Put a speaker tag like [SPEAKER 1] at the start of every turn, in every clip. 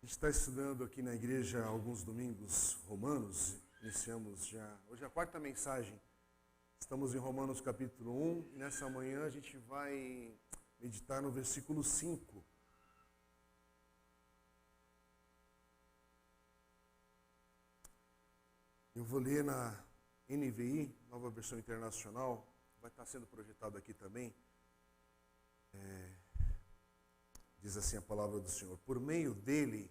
[SPEAKER 1] gente está estudando aqui na igreja há alguns domingos Romanos, iniciamos já, hoje é a quarta mensagem, estamos em Romanos capítulo 1, e nessa manhã a gente vai meditar no versículo 5. Eu vou ler na NVI, Nova Versão Internacional, vai estar sendo projetado aqui também. Diz assim a palavra do Senhor: por meio dele,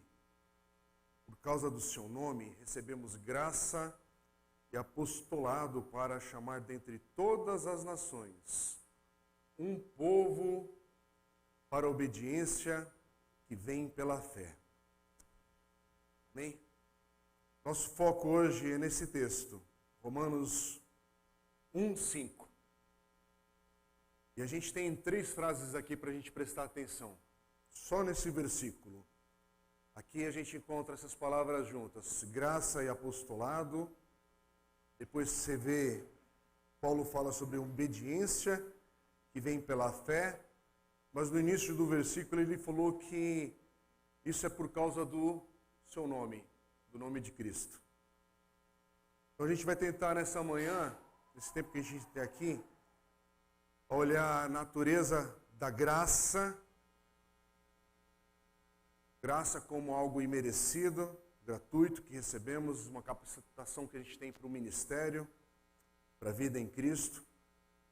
[SPEAKER 1] por causa do seu nome, recebemos graça e apostolado para chamar dentre todas as nações um povo para a obediência que vem pela fé. Amém? Nosso foco hoje é nesse texto, Romanos 1:5. E a gente tem 3 frases aqui para a gente prestar atenção. Só nesse versículo. Aqui a gente encontra essas palavras juntas, graça e apostolado. Depois você vê, Paulo fala sobre obediência que vem pela fé. Mas no início do versículo ele falou que isso é por causa do seu nome, do nome de Cristo. Então a gente vai tentar nessa manhã, nesse tempo que a gente tem aqui, olhar a natureza da graça. Graça como algo imerecido, gratuito, que recebemos, uma capacitação que a gente tem para o ministério, para a vida em Cristo.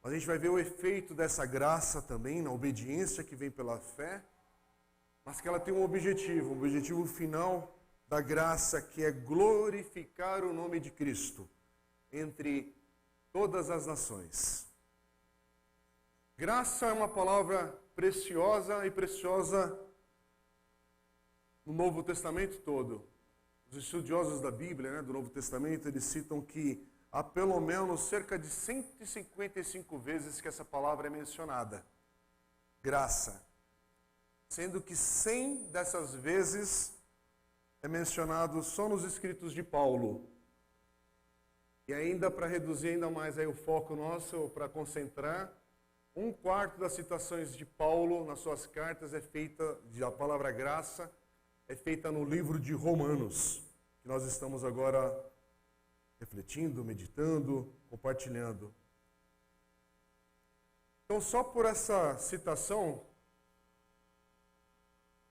[SPEAKER 1] Mas a gente vai ver o efeito dessa graça também, na obediência que vem pela fé, mas que ela tem um objetivo final da graça, que é glorificar o nome de Cristo entre todas as nações. Graça é uma palavra preciosa e preciosa no Novo Testamento todo. Os estudiosos da Bíblia, do Novo Testamento, eles citam que há pelo menos cerca de 155 vezes que essa palavra é mencionada. Graça. Sendo que 100 dessas vezes é mencionado só nos escritos de Paulo. E ainda para reduzir ainda mais aí o foco nosso, para concentrar, 1/4 das citações de Paulo nas suas cartas é feita, a palavra graça, é feita no livro de Romanos, que nós estamos agora refletindo, meditando, compartilhando. Então, só por essa citação,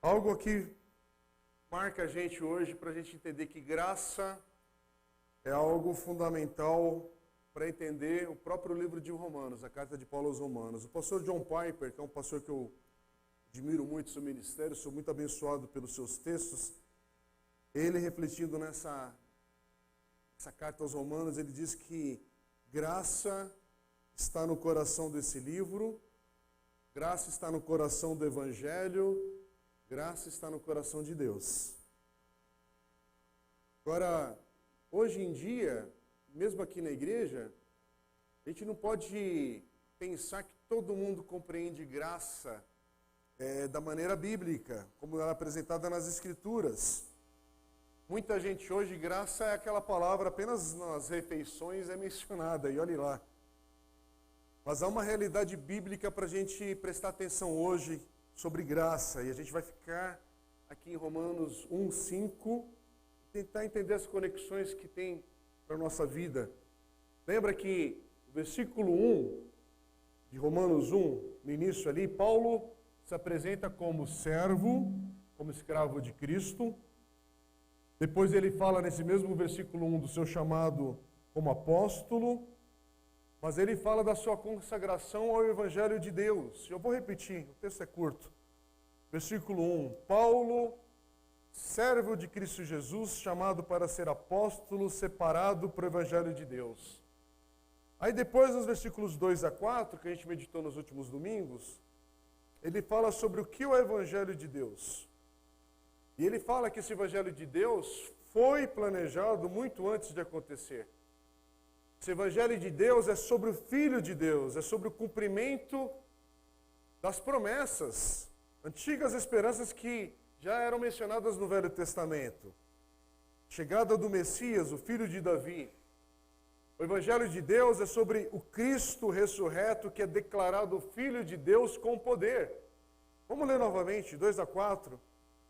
[SPEAKER 1] algo aqui marca a gente hoje para a gente entender que graça é algo fundamental para entender o próprio livro de Romanos, a carta de Paulo aos Romanos. O pastor John Piper, que é um pastor que eu admiro muito seu ministério, sou muito abençoado pelos seus textos. Ele, refletindo nessa carta aos Romanos, ele diz que graça está no coração desse livro, graça está no coração do Evangelho, graça está no coração de Deus. Agora, hoje em dia, mesmo aqui na igreja, a gente não pode pensar que todo mundo compreende graça da maneira bíblica, como ela é apresentada nas Escrituras. Muita gente hoje, graça é aquela palavra apenas nas refeições é mencionada, e olhe lá. Mas há uma realidade bíblica para a gente prestar atenção hoje sobre graça, e a gente vai ficar aqui em Romanos 1:5, tentar entender as conexões que tem para a nossa vida. Lembra que o versículo 1 de Romanos 1, no início ali, Paulo se apresenta como servo, como escravo de Cristo. Depois ele fala nesse mesmo versículo 1 do seu chamado como apóstolo, mas ele fala da sua consagração ao Evangelho de Deus. Eu vou repetir, o texto é curto. Versículo 1, Paulo, servo de Cristo Jesus, chamado para ser apóstolo, separado para o Evangelho de Deus. Aí depois, nos versículos 2-4, que a gente meditou nos últimos domingos, ele fala sobre o que é o Evangelho de Deus. E ele fala que esse Evangelho de Deus foi planejado muito antes de acontecer. Esse Evangelho de Deus é sobre o Filho de Deus, é sobre o cumprimento das promessas, antigas esperanças que já eram mencionadas no Velho Testamento. Chegada do Messias, o filho de Davi. O Evangelho de Deus é sobre o Cristo ressurreto, que é declarado Filho de Deus com poder. Vamos ler novamente, 2-4.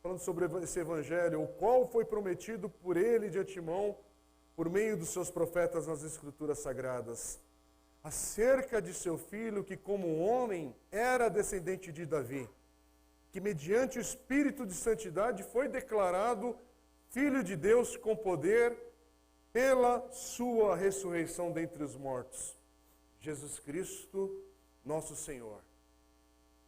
[SPEAKER 1] falando sobre esse evangelho, o qual foi prometido por ele de antemão, por meio dos seus profetas nas Escrituras Sagradas, acerca de seu filho, que como homem era descendente de Davi, que mediante o Espírito de Santidade foi declarado Filho de Deus com poder, pela sua ressurreição dentre os mortos, Jesus Cristo, nosso Senhor.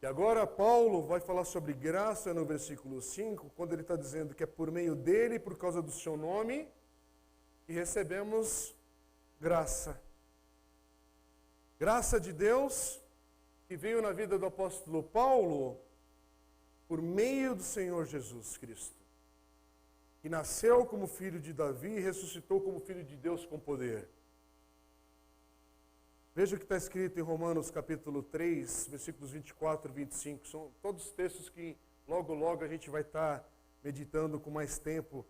[SPEAKER 1] E agora Paulo vai falar sobre graça no versículo 5, quando ele está dizendo que é por meio dele, por causa do seu nome, que recebemos graça. Graça de Deus que veio na vida do apóstolo Paulo por meio do Senhor Jesus Cristo, que nasceu como filho de Davi e ressuscitou como filho de Deus com poder. Veja o que está escrito em Romanos capítulo 3, versículos 24 e 25. São todos textos que logo a gente vai estar meditando com mais tempo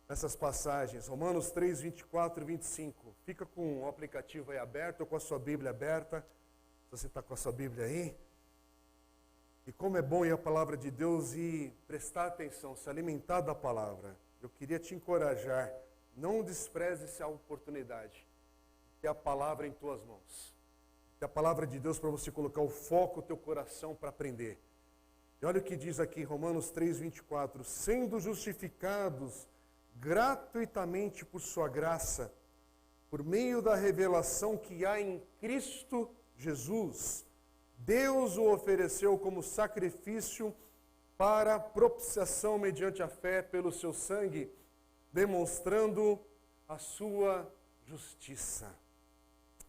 [SPEAKER 1] nessas passagens. Romanos 3, 24 e 25. Fica com o aplicativo aí aberto ou com a sua Bíblia aberta. Se você está com a sua Bíblia aí. E como é bom ir a palavra de Deus e prestar atenção, se alimentar da palavra. Eu queria te encorajar, não despreze essa oportunidade. Ter a palavra em tuas mãos. Ter a palavra de Deus para você colocar o foco no teu coração para aprender. E olha o que diz aqui, Romanos 3, 24. Sendo justificados gratuitamente por sua graça, por meio da revelação que há em Cristo Jesus, Deus o ofereceu como sacrifício para propiciação mediante a fé pelo seu sangue, demonstrando a sua justiça.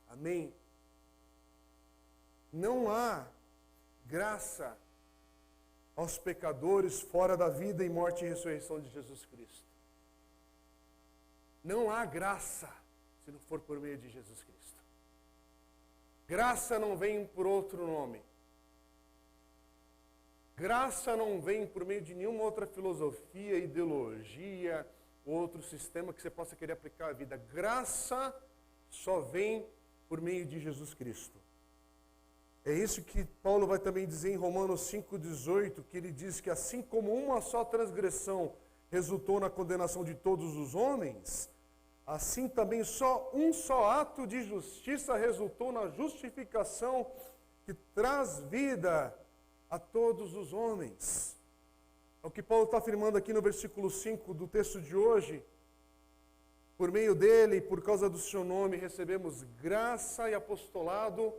[SPEAKER 1] Amém? Não há graça aos pecadores fora da vida e morte e ressurreição de Jesus Cristo. Não há graça se não for por meio de Jesus Cristo. Graça não vem por outro nome. Graça não vem por meio de nenhuma outra filosofia, ideologia, outro sistema que você possa querer aplicar à vida. Graça só vem por meio de Jesus Cristo. É isso que Paulo vai também dizer em Romanos 5,18, que ele diz que assim como uma só transgressão resultou na condenação de todos os homens, assim também um só ato de justiça resultou na justificação que traz vida a todos os homens. É o que Paulo está afirmando aqui no versículo 5 do texto de hoje. Por meio dele, por causa do seu nome, recebemos graça e apostolado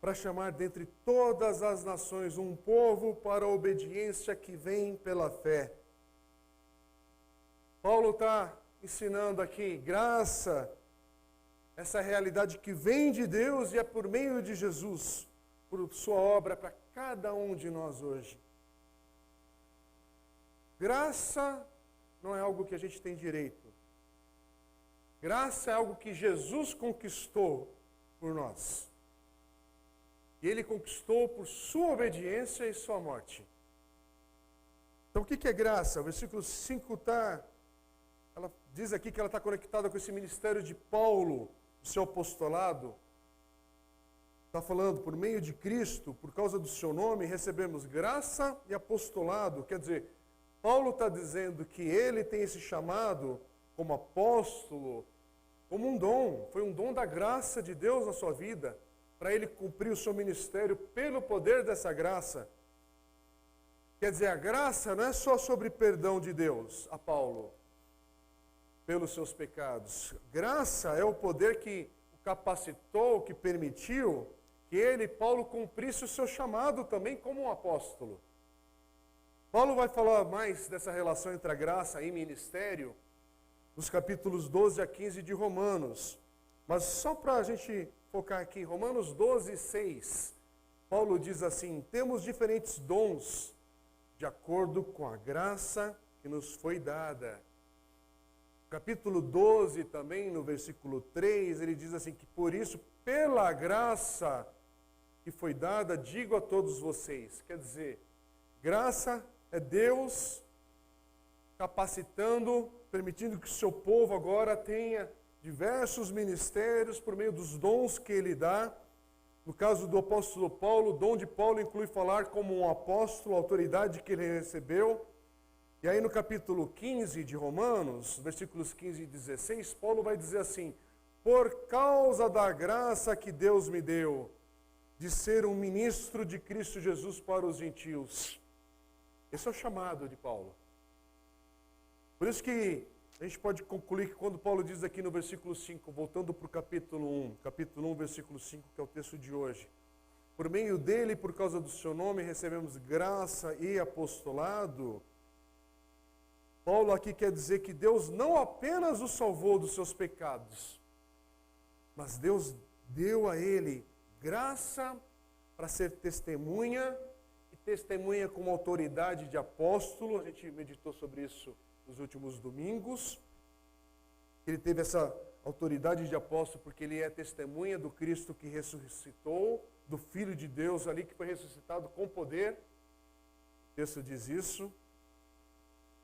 [SPEAKER 1] para chamar dentre todas as nações um povo para a obediência que vem pela fé. Paulo está ensinando aqui graça, essa realidade que vem de Deus e é por meio de Jesus, por sua obra para cada um de nós hoje. Graça não é algo que a gente tem direito. Graça é algo que Jesus conquistou por nós. E Ele conquistou por sua obediência e sua morte. Então o que é graça? O versículo 5 ela diz aqui que ela está conectada com esse ministério de Paulo, o seu apostolado. Está falando, por meio de Cristo, por causa do seu nome, recebemos graça e apostolado. Quer dizer, Paulo está dizendo que ele tem esse chamado como apóstolo, como um dom. Foi um dom da graça de Deus na sua vida, para ele cumprir o seu ministério pelo poder dessa graça. Quer dizer, a graça não é só sobre perdão de Deus a Paulo, pelos seus pecados. Graça é o poder que o capacitou, que permitiu que ele, Paulo, cumprisse o seu chamado também como um apóstolo. Paulo vai falar mais dessa relação entre a graça e ministério nos capítulos 12 a 15 de Romanos. Mas só para a gente focar aqui, Romanos 12, 6, Paulo diz assim: temos diferentes dons de acordo com a graça que nos foi dada. Capítulo 12 também, no versículo 3, ele diz assim, que por isso, pela graça que foi dada, digo a todos vocês. Quer dizer, graça é Deus capacitando, permitindo que o seu povo agora tenha diversos ministérios por meio dos dons que ele dá. No caso do apóstolo Paulo, o dom de Paulo inclui falar como um apóstolo, a autoridade que ele recebeu. E aí no capítulo 15 de Romanos, versículos 15 e 16, Paulo vai dizer assim: por causa da graça que Deus me deu, de ser um ministro de Cristo Jesus para os gentios. Esse é o chamado de Paulo. Por isso que a gente pode concluir que quando Paulo diz aqui no versículo 5, voltando para o capítulo 1, versículo 5, que é o texto de hoje, por meio dele, por causa do seu nome, recebemos graça e apostolado. Paulo aqui quer dizer que Deus não apenas o salvou dos seus pecados, mas Deus deu a ele graça para ser testemunha, e testemunha com autoridade de apóstolo. A gente meditou sobre isso nos últimos domingos. Ele teve essa autoridade de apóstolo porque ele é testemunha do Cristo que ressuscitou, do Filho de Deus ali que foi ressuscitado com poder. O texto diz isso.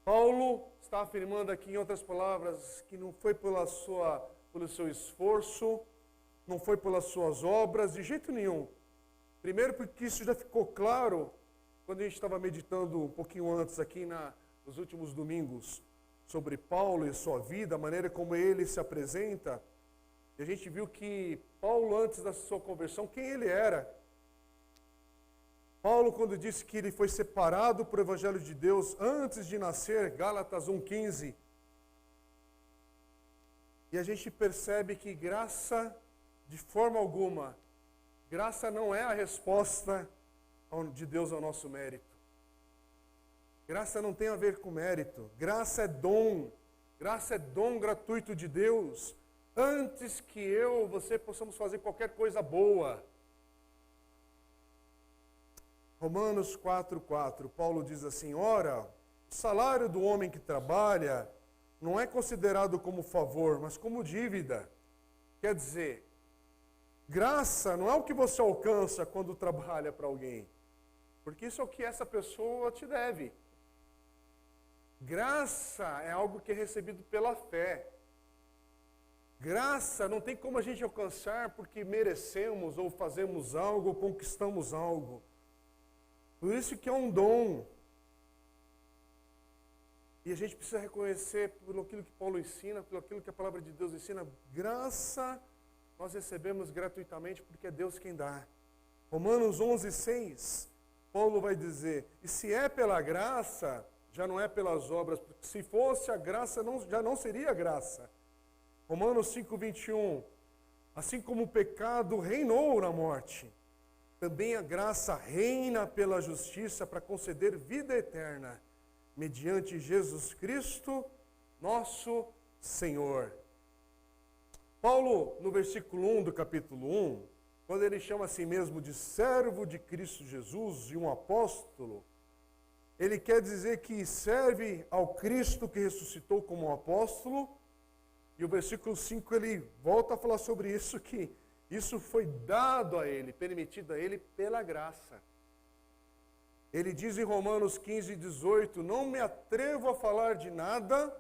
[SPEAKER 1] Paulo está afirmando aqui, em outras palavras, que não foi pelo seu esforço, não foi pelas suas obras, de jeito nenhum. Primeiro porque isso já ficou claro quando a gente estava meditando um pouquinho antes aqui nos últimos domingos sobre Paulo e sua vida, a maneira como ele se apresenta. E a gente viu que Paulo, antes da sua conversão, quem ele era? Paulo, quando disse que ele foi separado para o Evangelho de Deus antes de nascer, Gálatas 1,15. E a gente percebe que graça, de forma alguma, graça não é a resposta de Deus ao nosso mérito. Graça não tem a ver com mérito. Graça é dom. Graça é dom gratuito de Deus. Antes que eu ou você possamos fazer qualquer coisa boa. Romanos 4,4, Paulo diz assim: ora, o salário do homem que trabalha não é considerado como favor, mas como dívida. Quer dizer, graça não é o que você alcança quando trabalha para alguém, porque isso é o que essa pessoa te deve. Graça é algo que é recebido pela fé. Graça não tem como a gente alcançar porque merecemos ou fazemos algo ou conquistamos algo. Por isso que é um dom. E a gente precisa reconhecer pelo aquilo que Paulo ensina, pelo aquilo que a palavra de Deus ensina. Graça nós recebemos gratuitamente porque é Deus quem dá. Romanos 11,6, Paulo vai dizer: e se é pela graça, já não é pelas obras, porque se fosse a graça, já não seria graça. Romanos 5,21, assim como o pecado reinou na morte, também a graça reina pela justiça para conceder vida eterna, mediante Jesus Cristo, nosso Senhor. Paulo, no versículo 1 do capítulo 1, quando ele chama a si mesmo de servo de Cristo Jesus e um apóstolo, ele quer dizer que serve ao Cristo que ressuscitou como um apóstolo. E o versículo 5 ele volta a falar sobre isso, que isso foi dado a ele, permitido a ele pela graça. Ele diz em Romanos 15:18, não me atrevo a falar de nada,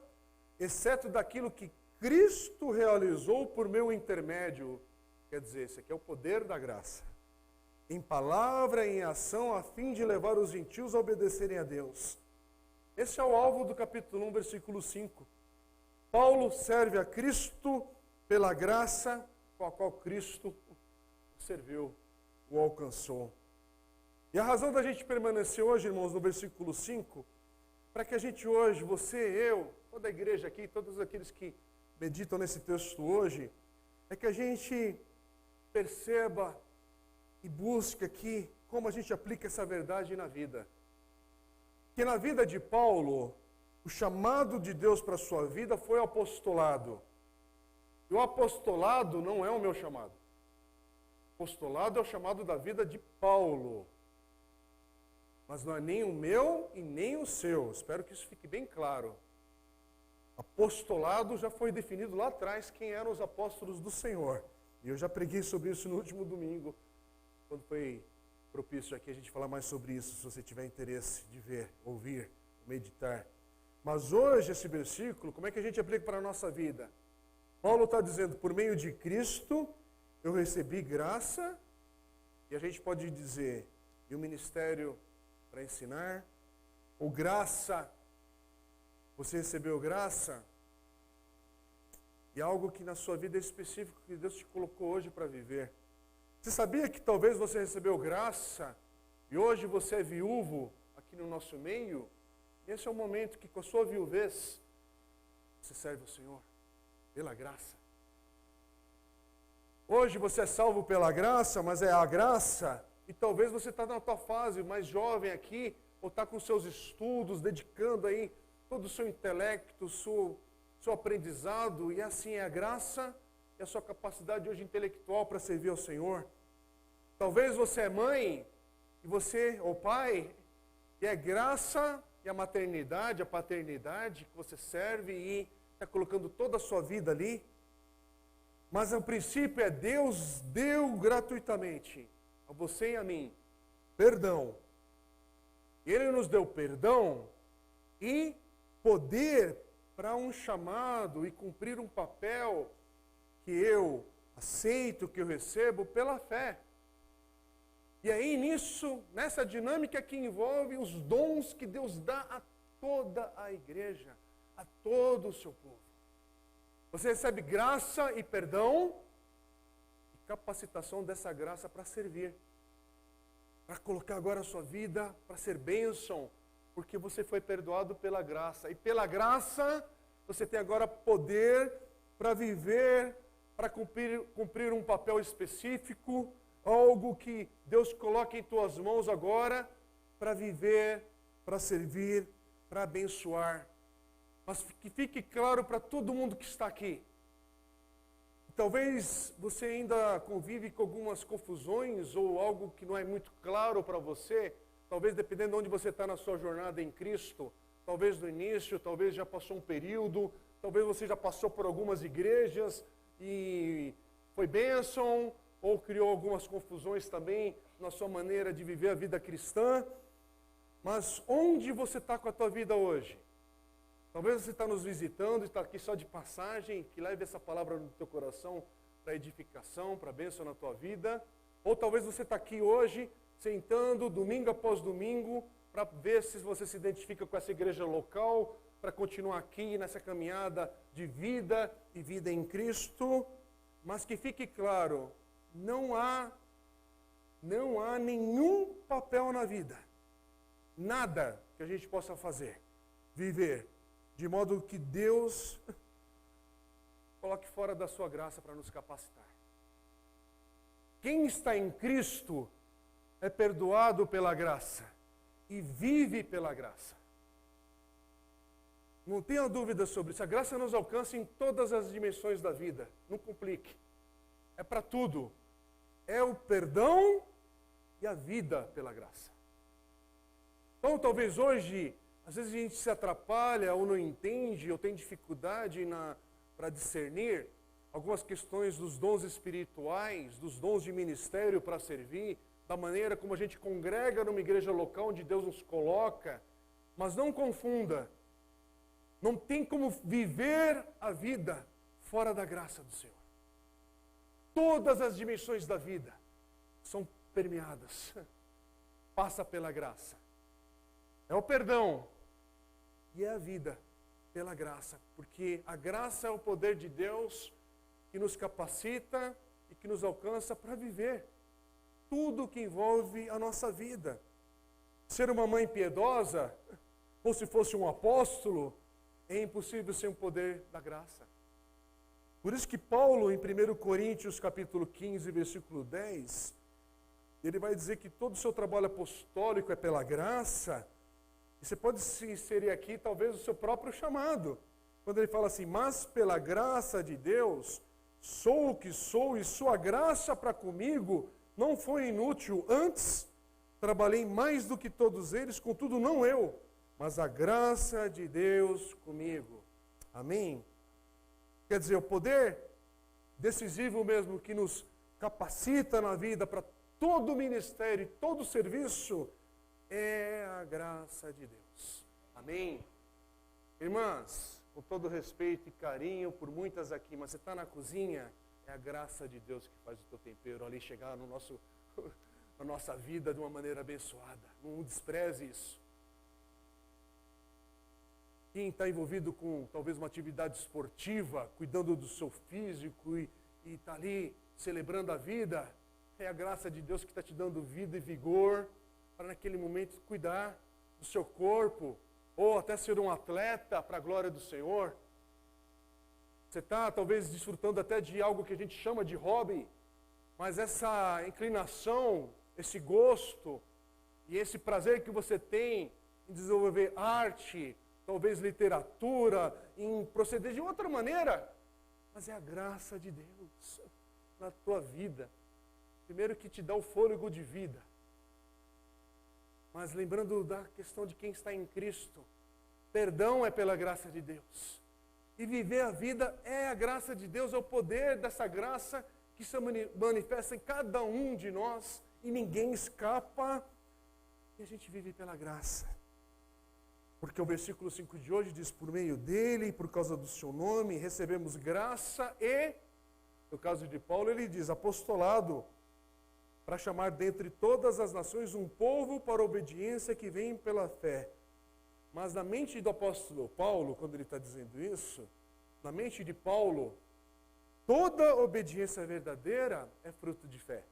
[SPEAKER 1] exceto daquilo que Cristo realizou por meu intermédio. Quer dizer, esse aqui é o poder da graça. Em palavra e em ação, a fim de levar os gentios a obedecerem a Deus. Esse é o alvo do capítulo 1, versículo 5. Paulo serve a Cristo pela graça com a qual Cristo o serviu, o alcançou. E a razão da gente permanecer hoje, irmãos, no versículo 5, para que a gente hoje, você, eu, toda a igreja aqui, todos aqueles que meditam nesse texto hoje, é que a gente perceba e busque aqui como a gente aplica essa verdade na vida. Que na vida de Paulo, o chamado de Deus para a sua vida foi o apostolado. E o apostolado não é o meu chamado. O apostolado é o chamado da vida de Paulo. Mas não é nem o meu e nem o seu. Espero que isso fique bem claro. Apostolado já foi definido lá atrás quem eram os apóstolos do Senhor. E eu já preguei sobre isso no último domingo, quando foi propício aqui a gente falar mais sobre isso, se você tiver interesse de ver, ouvir, meditar. Mas hoje esse versículo, como é que a gente aplica para a nossa vida? Paulo está dizendo, por meio de Cristo, eu recebi graça, e a gente pode dizer, e o ministério para ensinar, ou graça Você recebeu graça? E algo que na sua vida é específico que Deus te colocou hoje para viver. Você sabia que talvez você recebeu graça e hoje você é viúvo aqui no nosso meio? Esse é o momento que com a sua viuvez você serve ao Senhor pela graça. Hoje você é salvo pela graça, mas é a graça, e talvez você está na tua fase mais jovem aqui, ou está com seus estudos, dedicando aí todo o seu intelecto, seu aprendizado, e assim é a graça e a sua capacidade hoje intelectual para servir ao Senhor. Talvez você é mãe, e você, ou pai, e é graça e a maternidade, a paternidade que você serve e está colocando toda a sua vida ali. Mas o princípio é Deus deu gratuitamente a você e a mim perdão. Ele nos deu perdão e poder para um chamado e cumprir um papel que eu aceito, que eu recebo pela fé. E aí nessa dinâmica que envolve os dons que Deus dá a toda a igreja, a todo o seu povo. Você recebe graça e perdão e capacitação dessa graça para servir. Para colocar agora a sua vida para ser bênção, porque você foi perdoado pela graça. E pela graça, você tem agora poder para viver, para cumprir um papel específico, algo que Deus coloca em tuas mãos agora, para viver, para servir, para abençoar. Mas que fique claro para todo mundo que está aqui. Talvez você ainda convive com algumas confusões ou algo que não é muito claro para você. Talvez dependendo de onde você está na sua jornada em Cristo. Talvez no início, talvez já passou um período. Talvez você já passou por algumas igrejas e foi bênção. Ou criou algumas confusões também na sua maneira de viver a vida cristã. Mas onde você está com a tua vida hoje? Talvez você está nos visitando, está aqui só de passagem, que leve essa palavra no teu coração para edificação, para bênção na tua vida. Ou talvez você está aqui hoje, sentando, domingo após domingo, para ver se você se identifica com essa igreja local, para continuar aqui nessa caminhada de vida e vida em Cristo. Mas que fique claro, não há nenhum papel na vida, nada que a gente possa fazer, viver, de modo que Deus coloque fora da sua graça para nos capacitar. Quem está em Cristo é perdoado pela graça e vive pela graça. Não tenha dúvida sobre isso. A graça nos alcança em todas as dimensões da vida. Não complique. É para tudo. É o perdão e a vida pela graça. Então, talvez hoje, às vezes a gente se atrapalha ou não entende, ou tem dificuldade para discernir algumas questões dos dons espirituais, dos dons de ministério para servir, da maneira como a gente congrega numa igreja local onde Deus nos coloca. Mas não confunda, não tem como viver a vida fora da graça do Senhor. Todas as dimensões da vida são permeadas, passa pela graça. É o perdão e é a vida pela graça, porque a graça é o poder de Deus que nos capacita e que nos alcança para viver tudo que envolve a nossa vida. Ser uma mãe piedosa, ou se fosse um apóstolo, é impossível sem o poder da graça. Por isso que Paulo, em 1 Coríntios capítulo 15, versículo 10, ele vai dizer que todo o seu trabalho apostólico é pela graça. E você pode se inserir aqui, talvez, o seu próprio chamado. Quando ele fala assim, mas pela graça de Deus, sou o que sou, e sua graça para comigo não foi inútil. Antes, trabalhei mais do que todos eles, contudo não eu, mas a graça de Deus comigo. Amém? Quer dizer, o poder decisivo mesmo que nos capacita na vida para todo o ministério, todo o serviço, é a graça de Deus. Amém? Irmãs, com todo respeito e carinho por muitas aqui, mas você está na cozinha, é a graça de Deus que faz o teu tempero ali chegar no na nossa vida de uma maneira abençoada. Não despreze isso. quem está envolvido com talvez uma atividade esportiva, cuidando do seu físico e está ali celebrando a vida, é a graça de Deus que está te dando vida e vigor para naquele momento cuidar do seu corpo, ou até ser um atleta para a glória do Senhor. Você está talvez desfrutando até de algo que a gente chama de hobby, mas essa inclinação, esse gosto e esse prazer que você tem em desenvolver arte, talvez literatura, em proceder de outra maneira, mas é a graça de Deus na tua vida. Primeiro que te dá o fôlego de vida. Mas lembrando da questão de quem está em Cristo, perdão é pela graça de Deus. E viver a vida é a graça de Deus, é o poder dessa graça que se manifesta em cada um de nós e ninguém escapa. E a gente vive pela graça. Porque o versículo 5 de hoje diz, por meio dele, por causa do seu nome, recebemos graça e, no caso de Paulo, ele diz, apostolado, para chamar dentre todas as nações um povo para a obediência que vem pela fé. Mas na mente do apóstolo Paulo, quando ele está dizendo isso, na mente de Paulo, toda obediência verdadeira é fruto de fé.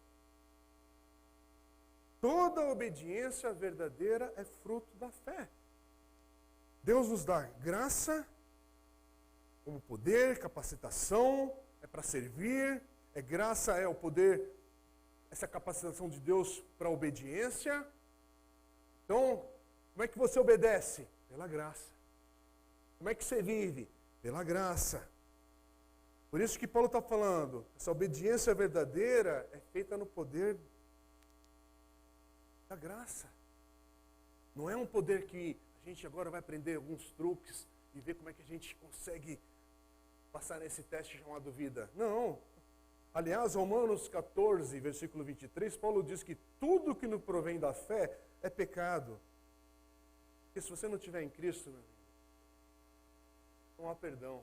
[SPEAKER 1] Toda obediência verdadeira é fruto da fé. Deus nos dá graça, como poder, capacitação, é para servir, graça é o poder, essa capacitação de Deus para a obediência. Então, como é que você obedece? Pela graça. Como é que você vive? Pela graça. Por isso que Paulo está falando, essa obediência verdadeira é feita no poder da graça. Não é um poder que a gente agora vai aprender alguns truques e ver como é que a gente consegue passar nesse teste chamado vida. Não. Aliás, Romanos 14, versículo 23, Paulo diz que tudo que nos provém da fé é pecado. Porque se você não estiver em Cristo, meu amigo, não há perdão.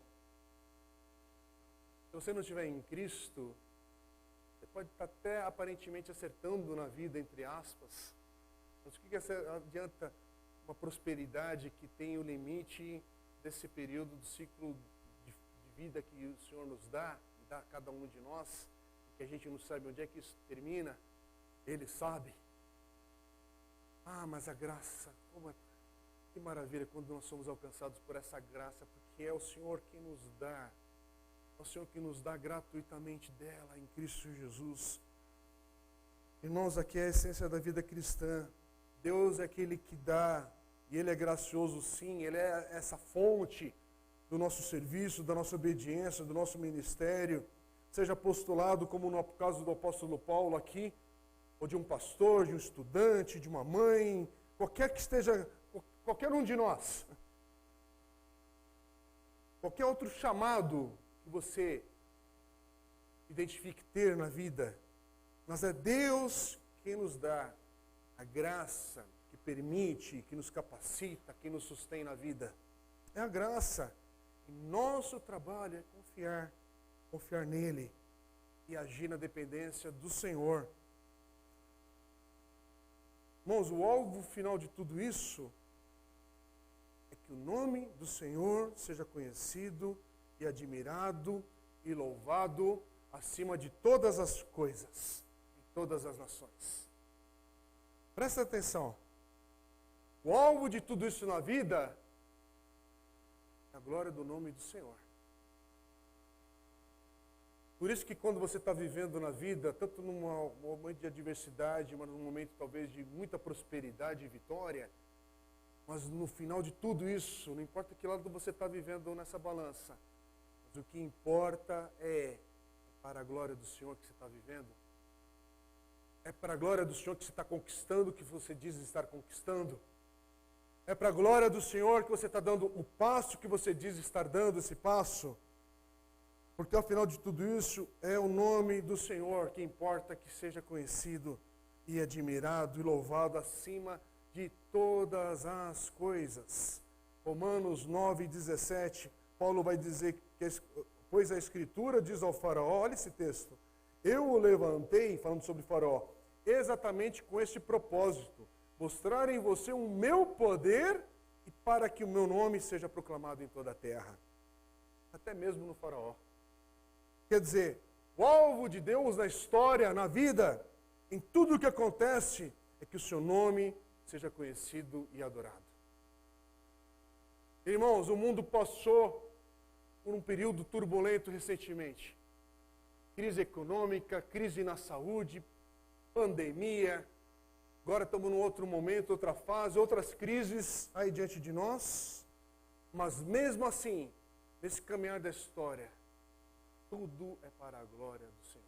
[SPEAKER 1] Se você não estiver em Cristo, você pode estar até aparentemente acertando na vida, entre aspas. Mas o que adianta uma prosperidade que tem o limite desse período do ciclo de vida que o Senhor nos dá, e dá a cada um de nós, que a gente não sabe onde é que isso termina, Ele sabe. Ah, mas a graça, que maravilha quando nós somos alcançados por essa graça, porque é o Senhor que nos dá, é o Senhor que nos dá gratuitamente dela em Cristo Jesus. Irmãos, aqui é a essência da vida cristã. Deus é aquele que dá, e Ele é gracioso sim, Ele é essa fonte do nosso serviço, da nossa obediência, do nosso ministério, seja apostolado, como no caso do apóstolo Paulo aqui, ou de um pastor, de um estudante, de uma mãe, qualquer que esteja, qualquer um de nós, qualquer outro chamado que você identifique ter na vida, mas é Deus quem nos dá a graça que permite, que nos capacita, que nos sustém na vida. É a graça. E nosso trabalho é confiar nele e agir na dependência do Senhor. Irmãos, o alvo final de tudo isso é que o nome do Senhor seja conhecido e admirado e louvado acima de todas as coisas, em todas as nações. Presta atenção. O alvo de tudo isso na vida é a glória do nome do Senhor. Por isso que quando você está vivendo na vida, tanto num momento de adversidade, mas num momento talvez de muita prosperidade e vitória, mas no final de tudo isso, não importa que lado você está vivendo nessa balança, mas o que importa é para a glória do Senhor que você está vivendo. É para a glória do Senhor que você está conquistando o que você diz estar conquistando. É para a glória do Senhor que você está dando o passo que você diz estar dando esse passo. Porque ao final de tudo isso é o nome do Senhor que importa que seja conhecido e admirado e louvado acima de todas as coisas. Romanos 9:17, Paulo vai dizer que pois a Escritura diz ao faraó, olha esse texto, eu o levantei, falando sobre faraó, exatamente com este propósito, mostrar em você o meu poder e para que o meu nome seja proclamado em toda a terra, até mesmo no faraó. Quer dizer, o alvo de Deus na história, na vida, em tudo o que acontece, é que o seu nome seja conhecido e adorado. Irmãos, o mundo passou por um período turbulento recentemente. Crise econômica, crise na saúde, pandemia. Agora estamos num outro momento, outra fase, outras crises aí diante de nós. Mas mesmo assim, nesse caminhar da história, tudo é para a glória do Senhor.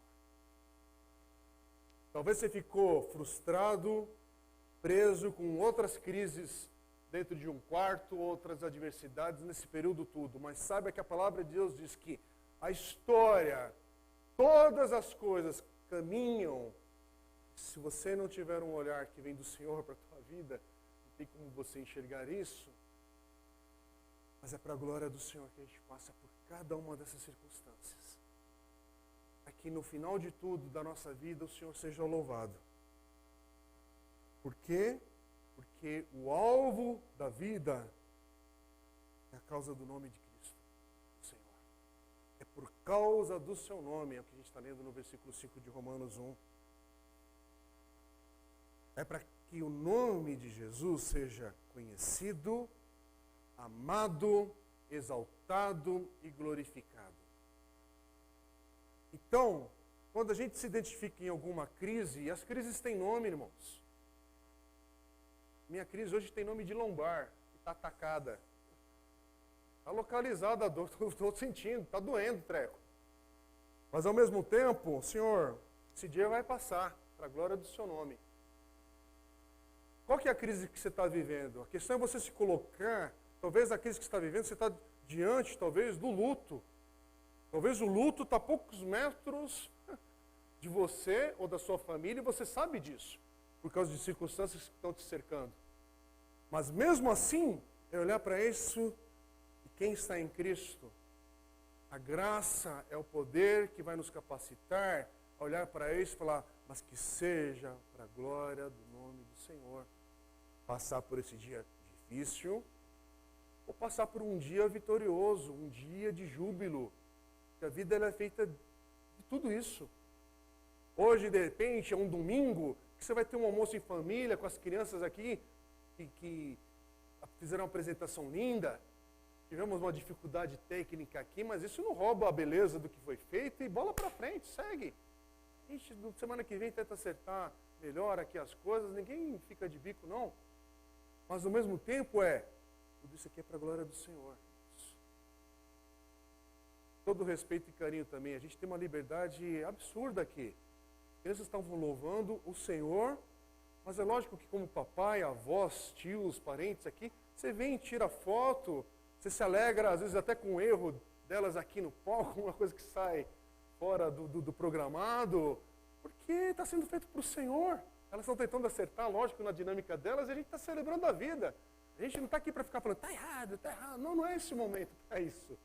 [SPEAKER 1] Talvez você ficou frustrado, preso com outras crises dentro de um quarto, outras adversidades nesse período tudo. Mas saiba que a palavra de Deus diz que a história, todas as coisas caminham. Se você não tiver um olhar que vem do Senhor para a tua vida, não tem como você enxergar isso. Mas é para a glória do Senhor que a gente passa por cada uma dessas circunstâncias. É que no final de tudo da nossa vida o Senhor seja louvado. Por quê? Porque o alvo da vida é a causa do nome de Cristo, o Senhor. É por causa do seu nome, é o que a gente está lendo no versículo 5 de Romanos 1. É para que o nome de Jesus seja conhecido, amado, exaltado e glorificado. Então, quando a gente se identifica em alguma crise, e as crises têm nome, irmãos. Minha crise hoje tem nome de lombar, está atacada. Está localizada a dor, estou sentindo, está doendo o treco. Mas ao mesmo tempo, Senhor, esse dia vai passar, para a glória do seu nome. Qual que é a crise que você está vivendo? A questão é você se colocar, talvez a crise que você está vivendo, você está diante, talvez, do luto. Talvez o luto está a poucos metros de você ou da sua família e você sabe disso, por causa de circunstâncias que estão te cercando. Mas mesmo assim, é olhar para isso e quem está em Cristo. A graça é o poder que vai nos capacitar a olhar para isso e falar, mas que seja para a glória do nome do Senhor. Passar por esse dia difícil, ou passar por um dia vitorioso, um dia de júbilo. Que a vida ela é feita de tudo isso. Hoje, de repente, é um domingo, que você vai ter um almoço em família com as crianças aqui, que fizeram uma apresentação linda. Tivemos uma dificuldade técnica aqui, mas isso não rouba a beleza do que foi feito e bola para frente, segue. A gente, semana que vem, tenta acertar melhor aqui as coisas, ninguém fica de bico, não. Mas, ao mesmo tempo, tudo isso aqui é para a glória do Senhor. Todo respeito e carinho também, a gente tem uma liberdade absurda aqui. As crianças estavam louvando o Senhor, mas é lógico que como papai, avós, tios, parentes aqui, você vem, tira foto, você se alegra, às vezes até com o erro delas aqui no palco, uma coisa que sai fora do programado, porque está sendo feito para o Senhor. Elas estão tentando acertar, lógico, na dinâmica delas, e a gente está celebrando a vida. A gente não está aqui para ficar falando, está errado, está errado. Não, não é esse o momento para isso.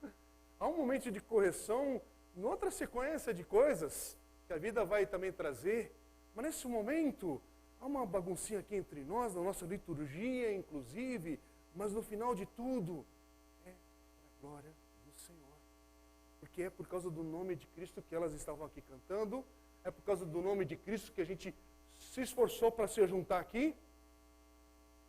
[SPEAKER 1] Há um momento de correção, em outra sequência de coisas que a vida vai também trazer, mas nesse momento, há uma baguncinha aqui entre nós, na nossa liturgia, inclusive, mas no final de tudo, é para a glória do Senhor. Porque é por causa do nome de Cristo que elas estavam aqui cantando, é por causa do nome de Cristo que a gente se esforçou para se juntar aqui,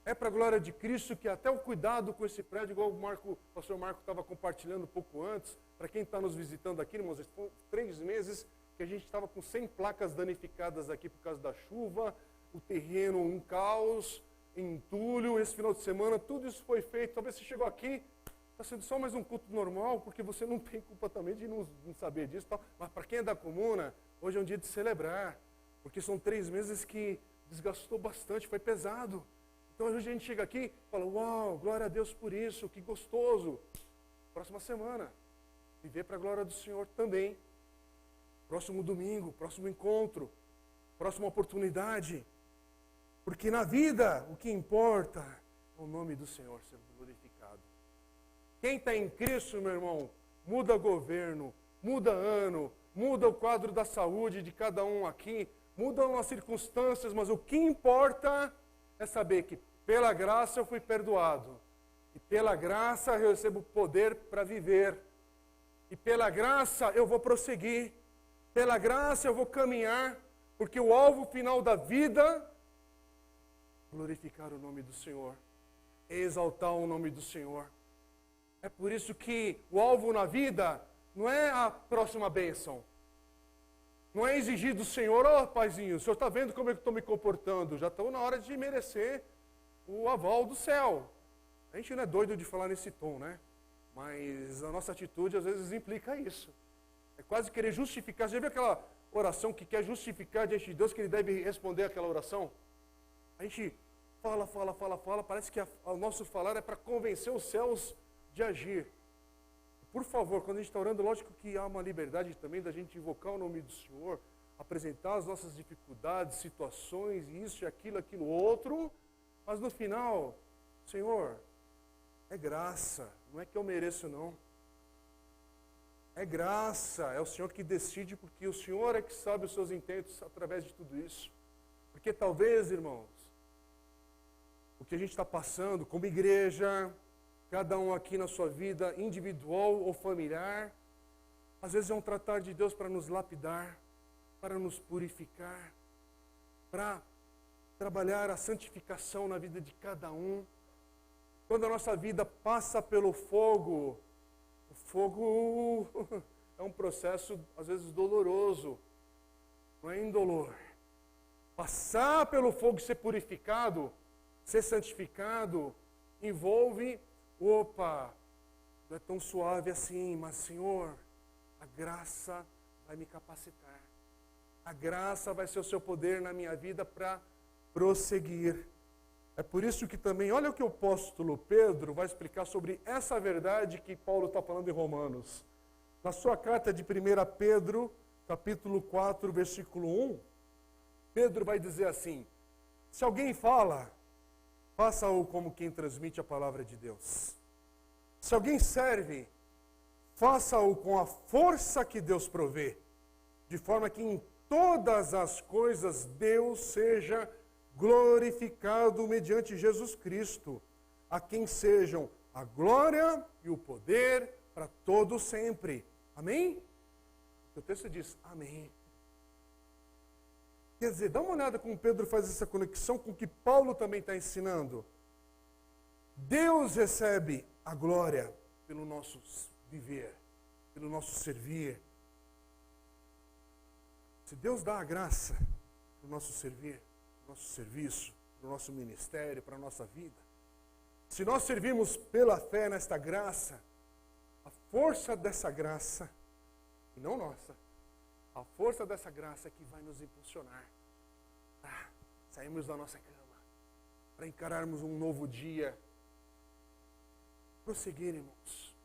[SPEAKER 1] é para a glória de Cristo que até o cuidado com esse prédio, igual o pastor Marco estava compartilhando um pouco antes, para quem está nos visitando aqui, irmãos, foram 3 meses que a gente estava com 100 placas danificadas aqui por causa da chuva, o terreno um caos, entulho, esse final de semana, tudo isso foi feito. Talvez você chegou aqui, está sendo só mais um culto normal, porque você não tem culpa também de não saber disso, tal. Mas para quem é da comuna, hoje é um dia de celebrar, porque são 3 meses que desgastou bastante, foi pesado. Então hoje a gente chega aqui e fala, uau, glória a Deus por isso, que gostoso. Próxima semana, viver para a glória do Senhor também. Próximo domingo, próximo encontro, próxima oportunidade. Porque na vida o que importa é o nome do Senhor sendo glorificado. Quem está em Cristo, meu irmão, muda governo, muda ano, muda o quadro da saúde de cada um aqui, mudam as circunstâncias, mas o que importa é saber que pela graça eu fui perdoado. Pela graça eu recebo poder para viver. E pela graça eu vou prosseguir. Pela graça eu vou caminhar. Porque o alvo final da vida é glorificar o nome do Senhor. É exaltar o nome do Senhor. É por isso que o alvo na vida não é a próxima bênção. Não é exigir do Senhor, paizinho, o Senhor está vendo como eu estou me comportando? Já estou na hora de merecer o aval do céu. A gente não é doido de falar nesse tom, né? Mas a nossa atitude às vezes implica isso. É quase querer justificar. Você já viu aquela oração que quer justificar diante de Deus que Ele deve responder aquela oração? A gente fala, parece que o nosso falar é para convencer os céus de agir. Por favor, quando a gente está orando, lógico que há uma liberdade também da gente invocar o nome do Senhor, apresentar as nossas dificuldades, situações, isso, aquilo, outro, mas no final, Senhor, é graça, não é que eu mereço não. É graça, é o Senhor que decide, porque o Senhor é que sabe os seus intentos através de tudo isso. Porque talvez, irmãos, o que a gente está passando como igreja, cada um aqui na sua vida, individual ou familiar, às vezes é um tratar de Deus para nos lapidar, para nos purificar, para trabalhar a santificação na vida de cada um. Quando a nossa vida passa pelo fogo, o fogo é um processo às vezes doloroso, não é indolor. Passar pelo fogo e ser purificado, ser santificado, envolve, não é tão suave assim, mas Senhor, a graça vai me capacitar. A graça vai ser o seu poder na minha vida para prosseguir. É por isso que também, olha o que o apóstolo Pedro vai explicar sobre essa verdade que Paulo está falando em Romanos. Na sua carta de 1 Pedro, capítulo 4, versículo 1, Pedro vai dizer assim: se alguém fala, faça-o como quem transmite a palavra de Deus. Se alguém serve, faça-o com a força que Deus provê, de forma que em todas as coisas Deus seja glorificado mediante Jesus Cristo, a quem sejam a glória e o poder para todo sempre. Amém? O texto diz, amém. Quer dizer, dá uma olhada como Pedro faz essa conexão com o que Paulo também está ensinando. Deus recebe a glória pelo nosso viver, pelo nosso servir. Se Deus dá a graça para o nosso servir, para o nosso serviço, para o nosso ministério, para a nossa vida, se nós servimos pela fé nesta graça, a força dessa graça, e não nossa, a força dessa graça é que vai nos impulsionar para sairmos da nossa cama, para encararmos um novo dia, prosseguir, irmãos,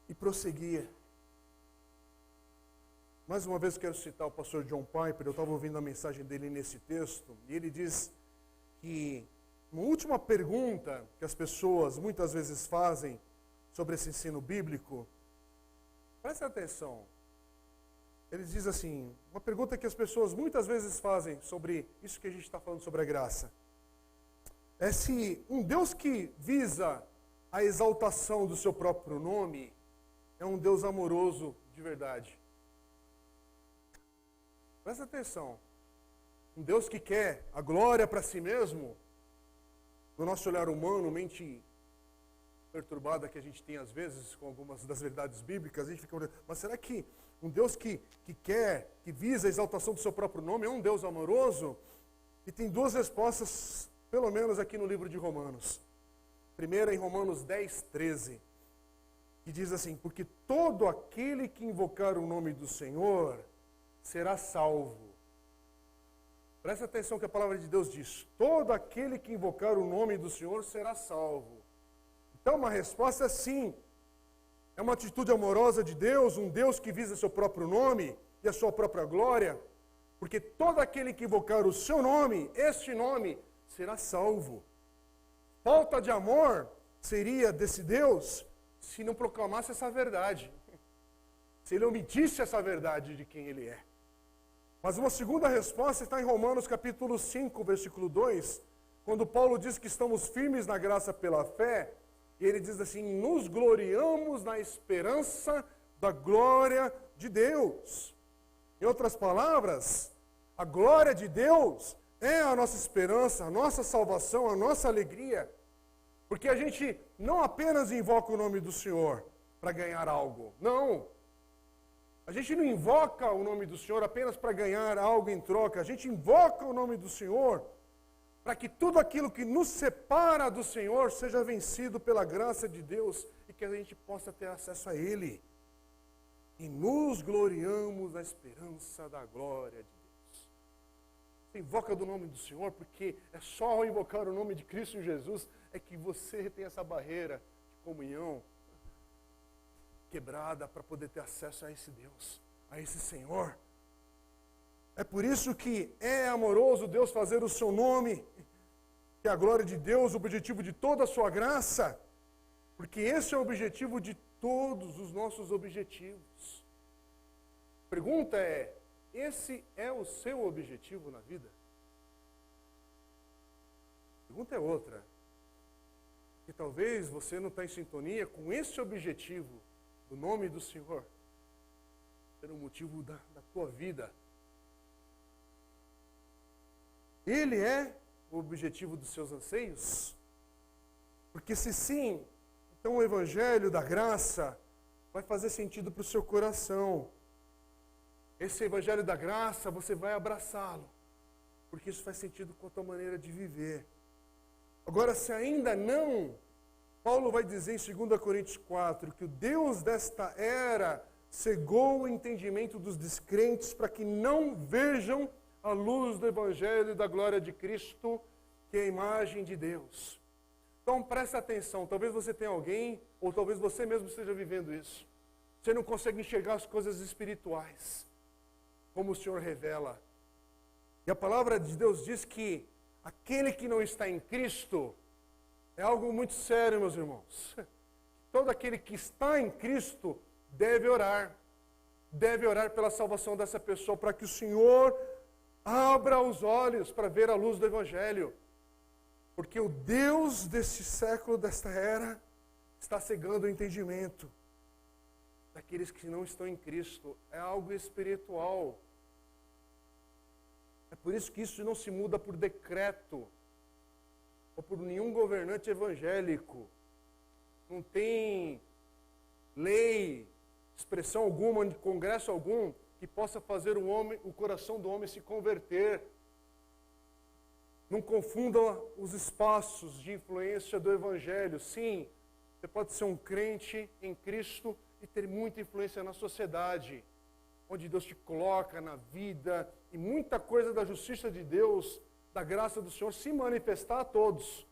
[SPEAKER 1] e prosseguir. Mais uma vez quero citar o pastor John Piper. Eu estava ouvindo a mensagem dele nesse texto, e ele diz que uma última pergunta que as pessoas muitas vezes fazem sobre esse ensino bíblico, presta atenção, ele diz assim, uma pergunta que as pessoas muitas vezes fazem sobre isso que a gente está falando sobre a graça, é se um Deus que visa a exaltação do seu próprio nome é um Deus amoroso de verdade. Presta atenção. Um Deus que quer a glória para si mesmo, no nosso olhar humano, mente perturbada que a gente tem às vezes com algumas das verdades bíblicas, a gente fica olhando, mas será que um Deus que quer, que visa a exaltação do seu próprio nome é um Deus amoroso? E tem duas respostas, pelo menos aqui no livro de Romanos. Primeira em Romanos 10, 13, que diz assim, porque todo aquele que invocar o nome do Senhor será salvo. Presta atenção que a palavra de Deus diz, todo aquele que invocar o nome do Senhor será salvo. Então uma resposta é sim. É uma atitude amorosa de Deus, um Deus que visa seu próprio nome e a sua própria glória, porque todo aquele que invocar o seu nome, este nome, será salvo. Falta de amor seria desse Deus se não proclamasse essa verdade, se ele omitisse essa verdade de quem ele é. Mas uma segunda resposta está em Romanos capítulo 5, versículo 2, Quando Paulo diz que estamos firmes na graça pela fé, ele diz assim, nos gloriamos na esperança da glória de Deus. Em outras palavras, a glória de Deus é a nossa esperança, a nossa salvação, a nossa alegria. Porque a gente não apenas invoca o nome do Senhor para ganhar algo. Não. A gente não invoca o nome do Senhor apenas para ganhar algo em troca. A gente invoca o nome do Senhor para que tudo aquilo que nos separa do Senhor seja vencido pela graça de Deus e que a gente possa ter acesso a Ele. E nos gloriamos na esperança da glória de Deus. Você invoca do nome do Senhor porque é só ao invocar o nome de Cristo Jesus é que você tem essa barreira de comunhão quebrada para poder ter acesso a esse Deus, a esse Senhor. É por isso que é amoroso Deus fazer o seu nome, que é a glória de Deus, o objetivo de toda a sua graça, porque esse é o objetivo de todos os nossos objetivos. A pergunta é, esse é o seu objetivo na vida? A pergunta é outra, que talvez você não está em sintonia com esse objetivo do nome do Senhor, ser o motivo da tua vida. Ele é o objetivo dos seus anseios? Porque se sim, então o Evangelho da graça vai fazer sentido para o seu coração. Esse Evangelho da graça, você vai abraçá-lo, porque isso faz sentido com a tua maneira de viver. Agora, se ainda não, Paulo vai dizer em 2 Coríntios 4 que o Deus desta era cegou o entendimento dos descrentes para que não vejam a luz do Evangelho e da glória de Cristo, que é a imagem de Deus. Então presta atenção, talvez você tenha alguém, ou talvez você mesmo esteja vivendo isso. Você não consegue enxergar as coisas espirituais, como o Senhor revela. E a palavra de Deus diz que aquele que não está em Cristo é algo muito sério, meus irmãos. Todo aquele que está em Cristo deve orar pela salvação dessa pessoa, para que o Senhor abra os olhos para ver a luz do Evangelho. Porque o Deus deste século, desta era, está cegando o entendimento daqueles que não estão em Cristo. É algo espiritual. É por isso que isso não se muda por decreto ou por nenhum governante evangélico. Não tem lei, expressão alguma, de congresso algum, que possa fazer o coração do homem se converter. Não confunda os espaços de influência do Evangelho. Sim, você pode ser um crente em Cristo e ter muita influência na sociedade, onde Deus te coloca na vida, e muita coisa da justiça de Deus, da graça do Senhor, se manifestar a todos.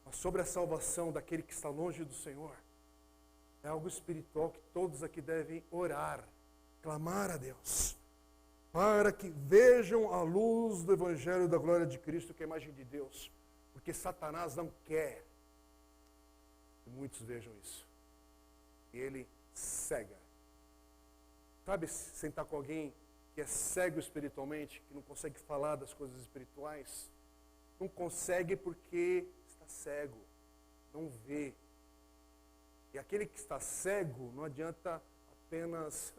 [SPEAKER 1] Mas sobre a salvação daquele que está longe do Senhor, é algo espiritual que todos aqui devem orar, clamar a Deus, para que vejam a luz do Evangelho da glória de Cristo, que é a imagem de Deus. Porque Satanás não quer que muitos vejam isso. E ele cega. Sabe, sentar com alguém que é cego espiritualmente, que não consegue falar das coisas espirituais? Não consegue porque está cego, não vê. E aquele que está cego, não adianta apenas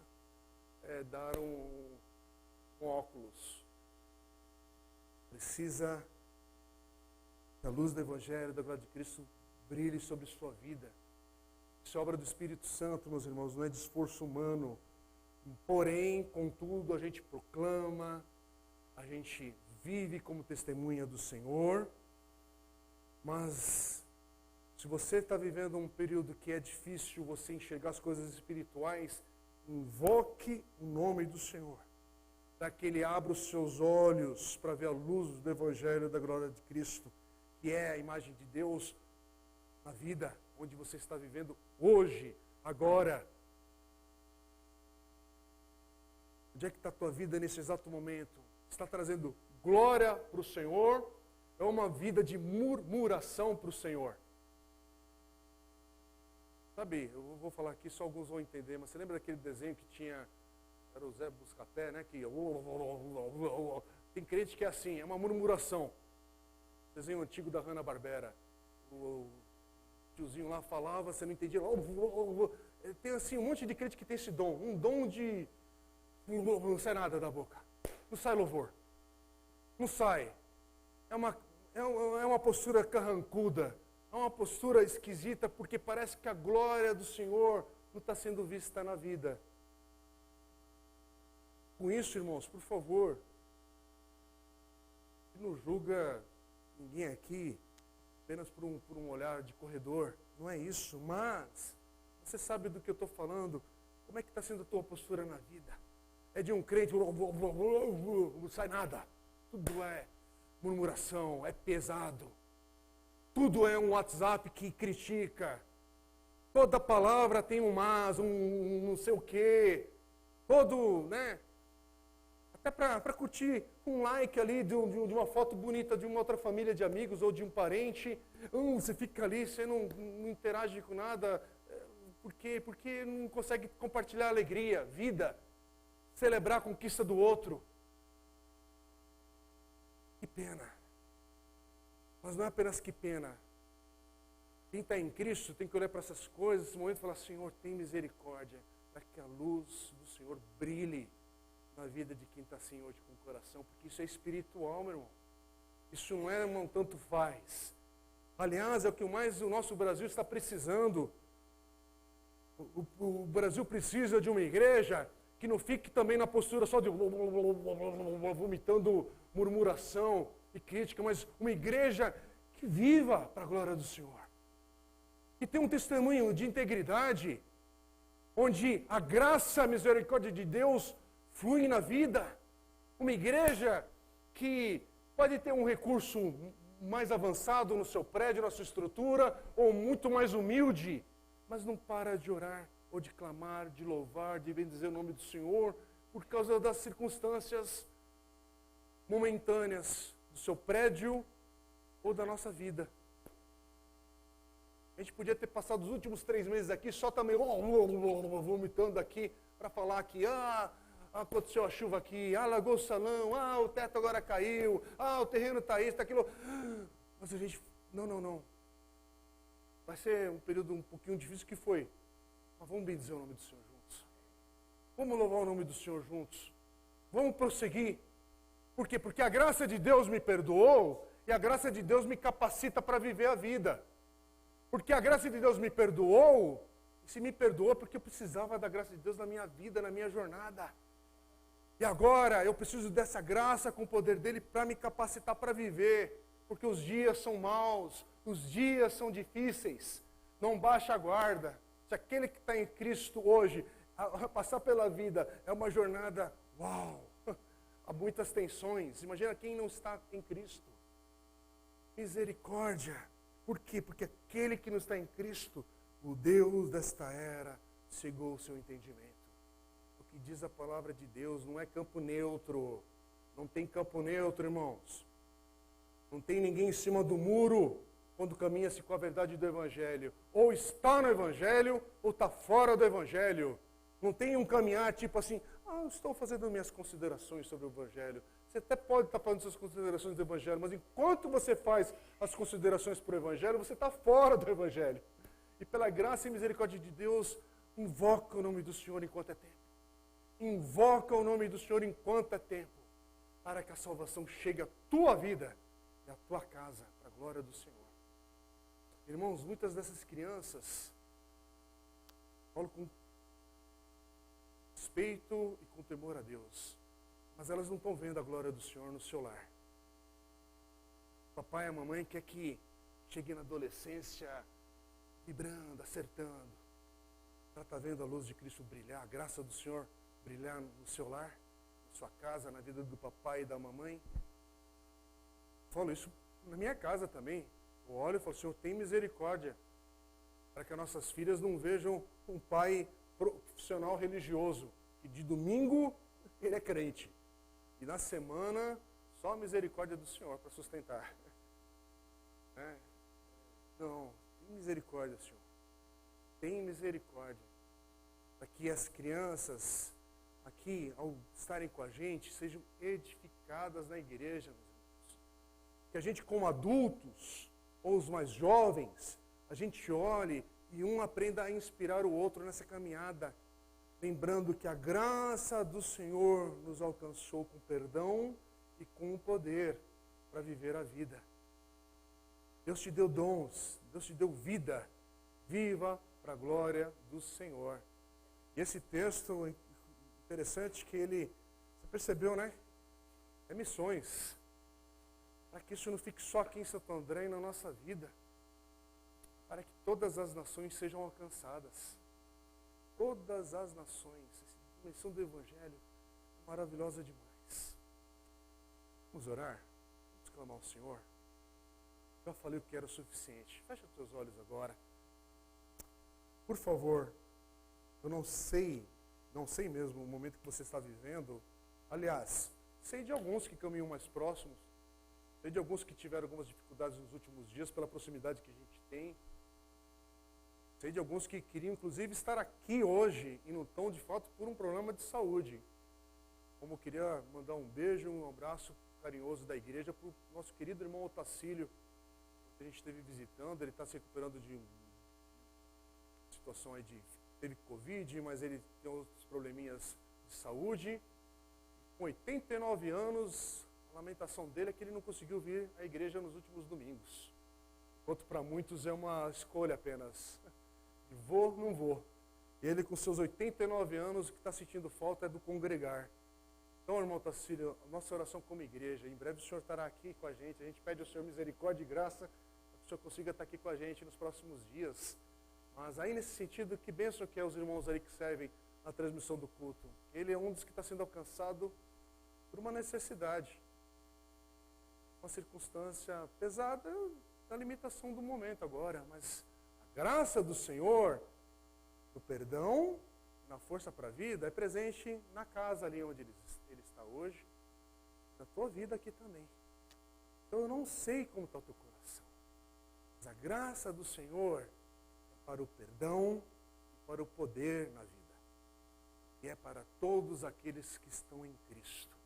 [SPEAKER 1] dar um óculos. Precisa que a luz do Evangelho, da glória de Cristo, brilhe sobre sua vida. Isso é obra do Espírito Santo, meus irmãos, não é de esforço humano. Porém, contudo, a gente proclama, a gente vive como testemunha do Senhor. Mas, se você está vivendo um período que é difícil você enxergar as coisas espirituais, invoque o nome do Senhor, para que Ele abra os seus olhos para ver a luz do Evangelho da glória de Cristo, que é a imagem de Deus na vida onde você está vivendo hoje, agora. Onde é que está a tua vida nesse exato momento? Está trazendo glória para o Senhor? É uma vida de murmuração para o Senhor? Sabe, eu vou falar aqui, só alguns vão entender, mas você lembra daquele desenho que tinha, era o Zé Buscapé, né? Que tem crente que é assim, é uma murmuração. Desenho antigo da Hanna-Barbera. O tiozinho lá falava, você não entendia. Tem assim um monte de crente que tem esse dom. Um dom de... Não sai nada da boca. Não sai louvor. Não sai. É uma postura carrancuda. É uma postura esquisita, porque parece que a glória do Senhor não está sendo vista na vida. Com isso, irmãos, por favor, não julga ninguém aqui apenas por um olhar de corredor. Não é isso, mas você sabe do que eu estou falando. Como é que está sendo a tua postura na vida? É de um crente, não sai nada. Tudo é murmuração, é pesado. Tudo é um WhatsApp que critica. Toda palavra tem um mas, um não sei o quê. Todo, né? Até para curtir um like ali de uma foto bonita de uma outra família de amigos ou de um parente. Você fica ali, você não interage com nada. Por quê? Porque não consegue compartilhar alegria, vida, celebrar a conquista do outro. Que pena. Mas não é apenas que pena. Quem está em Cristo tem que olhar para essas coisas, nesse momento, e falar: Senhor, tem misericórdia, para que a luz do Senhor brilhe na vida de quem está assim hoje com o coração, porque isso é espiritual, meu irmão. Isso não é um tanto faz. Aliás, é o que mais o nosso Brasil está precisando. O Brasil precisa de uma igreja que não fique também na postura só de vomitando murmuração e crítica, mas uma igreja que viva para a glória do Senhor. Que tenha um testemunho de integridade, onde a graça, a misericórdia de Deus flui na vida. Uma igreja que pode ter um recurso mais avançado no seu prédio, na sua estrutura, ou muito mais humilde, mas não para de orar, ou de clamar, de louvar, de bendizer o nome do Senhor, por causa das circunstâncias momentâneas do seu prédio ou da nossa vida. A gente podia ter passado os últimos 3 meses aqui só também vomitando aqui para falar que aconteceu a chuva aqui, alagou o salão, o teto agora caiu, o terreno está isso, está aquilo. Mas a gente, não. Vai ser um período um pouquinho difícil que foi. Mas vamos bendizer o nome do Senhor juntos. Vamos louvar o nome do Senhor juntos. Vamos prosseguir. Por quê? Porque a graça de Deus me perdoou e a graça de Deus me capacita para viver a vida. Porque a graça de Deus me perdoou, e se me perdoou porque eu precisava da graça de Deus na minha vida, na minha jornada. E agora eu preciso dessa graça com o poder dele para me capacitar para viver. Porque os dias são maus, os dias são difíceis. Não baixa a guarda. Se aquele que está em Cristo hoje, a passar pela vida, é uma jornada, uau, há muitas tensões. Imagina quem não está em Cristo. Misericórdia. Por quê? Porque aquele que não está em Cristo, o Deus desta era, cegou o seu entendimento. O que diz a palavra de Deus não é campo neutro. Não tem campo neutro, irmãos. Não tem ninguém em cima do muro quando caminha-se com a verdade do Evangelho. Ou está no Evangelho, ou está fora do Evangelho. Não tem um caminhar tipo assim, eu estou fazendo minhas considerações sobre o Evangelho. Você até pode estar fazendo suas considerações do Evangelho, mas enquanto você faz as considerações para o Evangelho, você está fora do Evangelho. E pela graça e misericórdia de Deus, invoca o nome do Senhor enquanto é tempo. Invoca o nome do Senhor enquanto é tempo, para que a salvação chegue à tua vida e à tua casa, para a glória do Senhor. Irmãos, muitas dessas crianças, falo com respeito e com temor a Deus, mas elas não estão vendo a glória do Senhor no seu lar. O papai e a mamãe quer que chegue na adolescência vibrando, acertando, para estar vendo a luz de Cristo brilhar, a graça do Senhor brilhar no seu lar, na sua casa, na vida do papai e da mamãe. Falo isso na minha casa também. Eu olho e falo: Senhor, tem misericórdia, para que as nossas filhas não vejam um pai profissional religioso, que de domingo ele é crente, e na semana só a misericórdia do Senhor para sustentar. Não, tem misericórdia, Senhor. Tem misericórdia, para que as crianças aqui, ao estarem com a gente, sejam edificadas na igreja, meus irmãos. que a gente como adultos, ou os mais jovens, a gente olhe e um aprenda a inspirar o outro nessa caminhada, lembrando que a graça do Senhor nos alcançou com perdão e com o poder para viver a vida. Deus te deu dons, Deus te deu vida, viva para a glória do Senhor. E esse texto é interessante que ele, você percebeu, né? É missões. Para que isso não fique só aqui em Santo André e na nossa vida. Para que todas as nações sejam alcançadas. Todas as nações. Essa dimensão do Evangelho é maravilhosa demais. Vamos orar? Vamos clamar ao Senhor? Já falei o que era o suficiente. Fecha os teus olhos agora. Por favor, eu não sei mesmo o momento que você está vivendo. Aliás, sei de alguns que caminham mais próximos. Sei de alguns que tiveram algumas dificuldades nos últimos dias pela proximidade que a gente tem. Sei de alguns que queriam, inclusive, estar aqui hoje e não estão, de fato, por um problema de saúde. Como eu queria mandar um beijo, um abraço carinhoso da igreja para o nosso querido irmão Otacílio, que a gente esteve visitando. Ele está se recuperando de uma situação aí teve Covid, mas ele tem outros probleminhas de saúde. Com 89 anos, a lamentação dele é que ele não conseguiu vir à igreja nos últimos domingos. Enquanto para muitos é uma escolha apenas. Vou, não vou. Ele com seus 89 anos, o que está sentindo falta é do congregar. Então, irmão Tacílio, nossa oração como igreja, em breve o senhor estará aqui com a gente pede ao Senhor misericórdia e graça, para que o senhor consiga estar aqui com a gente nos próximos dias. Mas aí nesse sentido, que bênção que é os irmãos ali que servem na transmissão do culto. Ele é um dos que está sendo alcançado por uma necessidade, uma circunstância pesada da limitação do momento agora, mas a graça do Senhor, do perdão, na força para a vida, é presente na casa ali onde ele está hoje, na tua vida aqui também. Então eu não sei como está o teu coração, mas a graça do Senhor é para o perdão e para o poder na vida. E é para todos aqueles que estão em Cristo.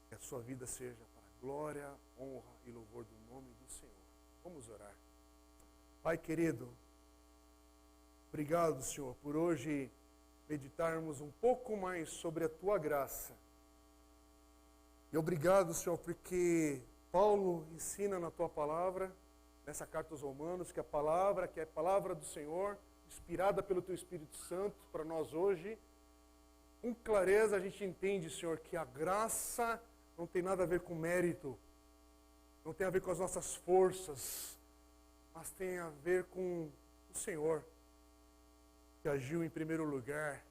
[SPEAKER 1] Que a sua vida seja para a glória, honra e louvor do nome do Senhor. Vamos orar. Pai querido, obrigado, Senhor, por hoje meditarmos um pouco mais sobre a Tua graça. E obrigado, Senhor, porque Paulo ensina na Tua palavra, nessa carta aos Romanos, que é a palavra do Senhor, inspirada pelo Teu Espírito Santo para nós hoje, com clareza a gente entende, Senhor, que a graça não tem nada a ver com mérito, não tem a ver com as nossas forças, mas tem a ver com o Senhor, que agiu em primeiro lugar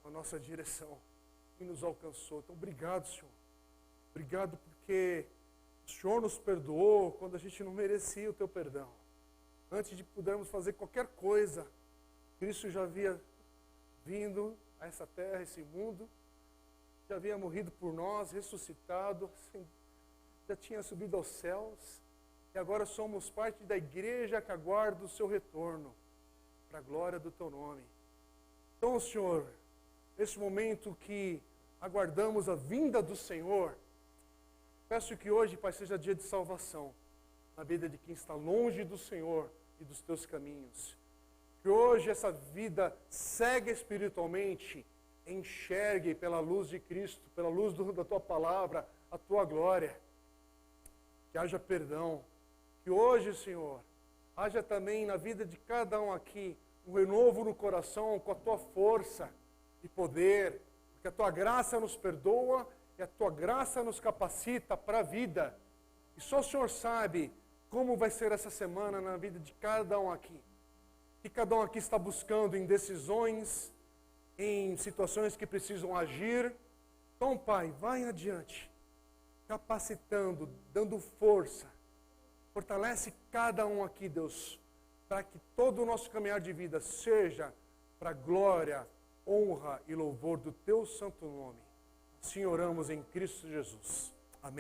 [SPEAKER 1] na nossa direção e nos alcançou. Então, obrigado, Senhor. Obrigado porque o Senhor nos perdoou quando a gente não merecia o Teu perdão. Antes de pudermos fazer qualquer coisa, Cristo já havia vindo a essa terra, esse mundo, já havia morrido por nós, ressuscitado, já tinha subido aos céus, e agora somos parte da igreja que aguarda o Seu retorno, para a glória do Teu nome. Então, Senhor, nesse momento que aguardamos a vinda do Senhor, peço que hoje, Pai, seja dia de salvação na vida de quem está longe do Senhor e dos Teus caminhos. Que hoje essa vida cega espiritualmente, enxergue pela luz de Cristo, pela luz da Tua palavra, a Tua glória. Que haja perdão. Que hoje, Senhor, haja também na vida de cada um aqui um renovo no coração com a Tua força e poder, porque a Tua graça nos perdoa e a Tua graça nos capacita para a vida. E só o Senhor sabe como vai ser essa semana na vida de cada um aqui. Que cada um aqui está buscando em decisões, em situações que precisam agir. Então, Pai, vai adiante, capacitando, dando força. Fortalece cada um aqui, Deus, para que todo o nosso caminhar de vida seja para a glória, honra e louvor do Teu santo nome. Assim oramos em Cristo Jesus. Amém.